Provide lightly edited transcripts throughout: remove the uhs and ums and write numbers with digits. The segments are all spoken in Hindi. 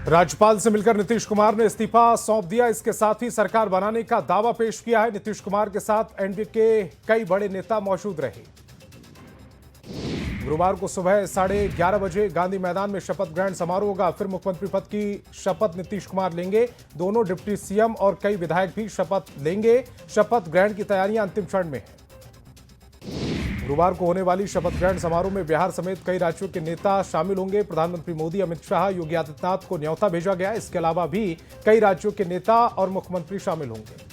राज्यपाल से मिलकर नीतीश कुमार ने इस्तीफा सौंप दिया। इसके साथ ही सरकार बनाने का दावा पेश किया है। नीतीश कुमार के साथ एनडीए के कई बड़े नेता मौजूद रहे। गुरुवार को सुबह 11:30 बजे गांधी मैदान में शपथ ग्रहण समारोह होगा। फिर मुख्यमंत्री पद की शपथ नीतीश कुमार लेंगे। दोनों डिप्टी सीएम और कई विधायक भी शपथ लेंगे। शपथ ग्रहण की तैयारियां अंतिम चरण में है। गुरुवार को होने वाली शपथ ग्रहण समारोह में बिहार समेत कई राज्यों के नेता शामिल होंगे। प्रधानमंत्री मोदी, अमित शाह, योगी आदित्यनाथ को न्योता भेजा गया। इसके अलावा भी कई राज्यों के नेता और मुख्यमंत्री शामिल होंगे।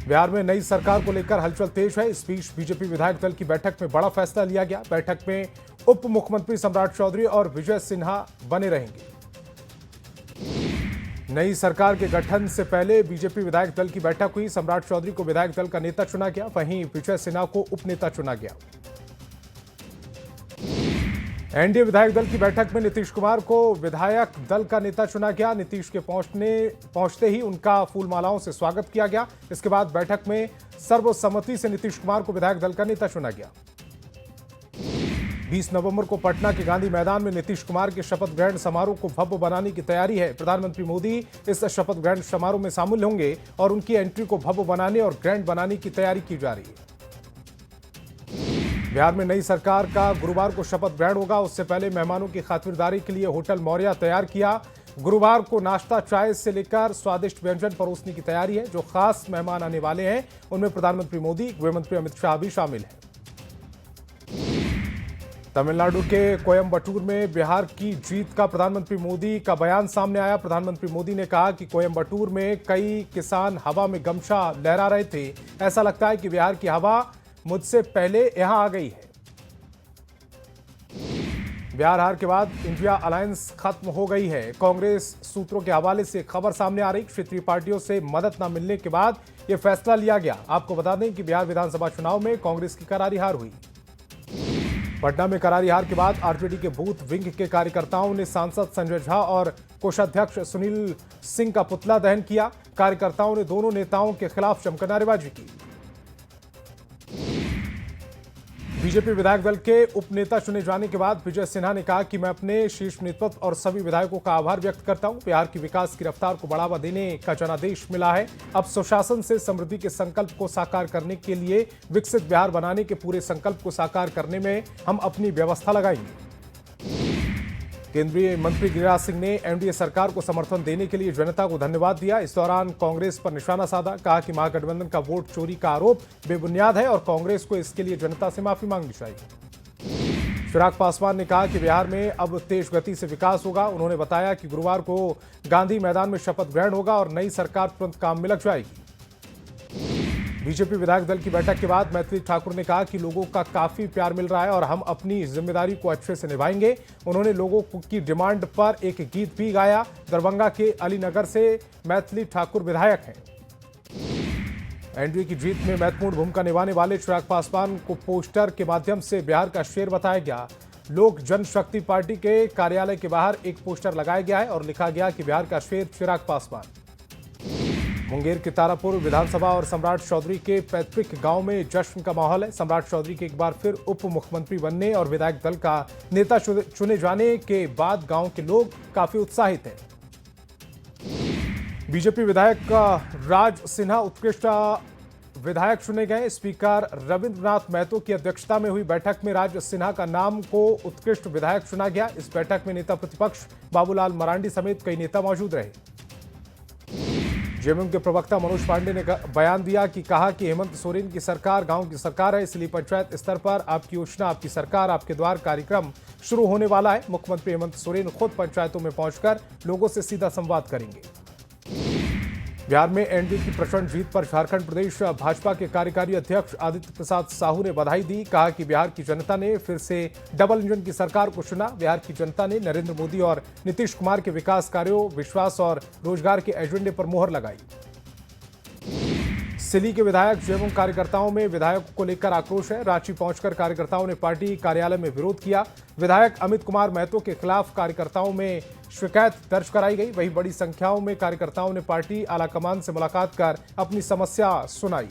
बिहार में नई सरकार को लेकर हलचल तेज है। इस बीच बीजेपी विधायक दल की बैठक में बड़ा फैसला लिया गया। बैठक में उप मुख्यमंत्री सम्राट चौधरी और विजय सिन्हा बने रहेंगे। नई सरकार के गठन से पहले बीजेपी विधायक दल की बैठक हुई। सम्राट चौधरी को विधायक दल का नेता चुना गया, वहीं विजय सिन्हा को उपनेता चुना गया। एनडीए विधायक दल की बैठक में नीतीश कुमार को विधायक दल का नेता चुना गया। नीतीश के पहुंचते ही उनका फूलमालाओं से स्वागत किया गया। इसके बाद बैठक में सर्वसम्मति से नीतीश कुमार को विधायक दल का नेता चुना गया। 20 नवंबर को पटना के गांधी मैदान में नीतीश कुमार के शपथ ग्रहण समारोह को भव्य बनाने की तैयारी है। प्रधानमंत्री मोदी इस शपथ ग्रहण समारोह में शामिल होंगे और उनकी एंट्री को भव्य बनाने और ग्रैंड बनाने की तैयारी की जा रही है। बिहार में नई सरकार का गुरुवार को शपथ ग्रहण होगा। उससे पहले मेहमानों की खातिरदारी के लिए होटल मौर्या तैयार किया। गुरुवार को नाश्ता, चाय से लेकर स्वादिष्ट व्यंजन परोसने की तैयारी है। जो खास मेहमान आने वाले हैं उनमें प्रधानमंत्री मोदी, गृहमंत्री अमित शाह भी शामिल हैं। तमिलनाडु के कोयम्बटूर में बिहार की जीत का प्रधानमंत्री मोदी का बयान सामने आया। प्रधानमंत्री मोदी ने कहा कि कोयम्बटूर में कई किसान हवा में गमछा लहरा रहे थे। ऐसा लगता है कि बिहार की हवा मुझसे पहले यहां आ गई है। बिहार हार के बाद इंडिया अलायंस खत्म हो गई है। कांग्रेस सूत्रों के हवाले से खबर सामने आ रही। क्षेत्रीय पार्टियों से मदद न मिलने के बाद यह फैसला लिया गया। आपको बता दें कि बिहार विधानसभा चुनाव में कांग्रेस की करारी हार हुई। पटना में करारी हार के बाद आरजेडी के बूथ विंग के कार्यकर्ताओं ने सांसद संजय झा और कोषाध्यक्ष सुनील सिंह का पुतला दहन किया। कार्यकर्ताओं ने दोनों नेताओं के खिलाफ जमकर नारेबाजी की। बीजेपी विधायक दल के उपनेता चुने जाने के बाद विजय सिन्हा ने कहा कि मैं अपने शीर्ष नेतृत्व और सभी विधायकों का आभार व्यक्त करता हूं। बिहार की विकास की रफ्तार को बढ़ावा देने का जनादेश मिला है। अब सुशासन से समृद्धि के संकल्प को साकार करने के लिए विकसित बिहार बनाने के पूरे संकल्प को साकार करने में हम अपनी व्यवस्था लगाएंगे। केंद्रीय मंत्री गिरिराज सिंह ने एनडीए सरकार को समर्थन देने के लिए जनता को धन्यवाद दिया। इस दौरान कांग्रेस पर निशाना साधा। कहा कि महागठबंधन का वोट चोरी का आरोप बेबुनियाद है और कांग्रेस को इसके लिए जनता से माफी मांगनी चाहिए। चिराग पासवान ने कहा कि बिहार में अब तेज गति से विकास होगा। उन्होंने बताया कि गुरुवार को गांधी मैदान में शपथ ग्रहण होगा और नई सरकार तुरंत काम में लग जाएगी। बीजेपी विधायक दल की बैठक के बाद मैथिली ठाकुर ने कहा कि लोगों का काफी प्यार मिल रहा है और हम अपनी जिम्मेदारी को अच्छे से निभाएंगे। उन्होंने लोगों की डिमांड पर एक गीत भी गाया। दरभंगा के अलीनगर से मैथिली ठाकुर विधायक हैं। एनडीए की जीत में महत्वपूर्ण भूमिका निभाने वाले चिराग पासवान को पोस्टर के माध्यम से बिहार का शेर बताया गया। लोक जनशक्ति पार्टी के कार्यालय के बाहर एक पोस्टर लगाया गया है और लिखा गया कि बिहार का शेर चिराग पासवान। मुंगेर के तारापुर विधानसभा और सम्राट चौधरी के पैतृक गांव में जश्न का माहौल है। सम्राट चौधरी के एक बार फिर उप मुख्यमंत्री बनने और विधायक दल का नेता चुने जाने के बाद गांव के लोग काफी उत्साहित हैं। बीजेपी विधायक राज सिन्हा उत्कृष्ट विधायक चुने गए। स्पीकर रविंद्रनाथ महतो की अध्यक्षता में हुई बैठक में राज सिन्हा का नाम को उत्कृष्ट विधायक चुना गया। इस बैठक में नेता प्रतिपक्ष बाबूलाल मरांडी समेत कई नेता मौजूद रहे। जेएमएम के प्रवक्ता मनोज पांडे ने बयान दिया कि कहा कि हेमंत सोरेन की सरकार गांव की सरकार है, इसलिए पंचायत स्तर पर आपकी योजना, आपकी सरकार, आपके द्वार कार्यक्रम शुरू होने वाला है। मुख्यमंत्री हेमंत सोरेन खुद पंचायतों में पहुंचकर लोगों से सीधा संवाद करेंगे। बिहार में एनडीए की प्रचंड जीत पर झारखंड प्रदेश भाजपा के कार्यकारी अध्यक्ष आदित्य प्रसाद साहू ने बधाई दी। कहा कि बिहार की जनता ने फिर से डबल इंजन की सरकार को चुना। बिहार की जनता ने नरेंद्र मोदी और नीतीश कुमार के विकास कार्यों, विश्वास और रोजगार के एजेंडे पर मोहर लगाई। सिली के विधायक जेएमएम कार्यकर्ताओं में विधायक को लेकर आक्रोश है। रांची पहुंचकर कार्यकर्ताओं ने पार्टी कार्यालय में विरोध किया। विधायक अमित कुमार महतो के खिलाफ कार्यकर्ताओं में शिकायत दर्ज कराई गई। वहीं बड़ी संख्याओं में कार्यकर्ताओं ने पार्टी आलाकमान से मुलाकात कर अपनी समस्या सुनाई।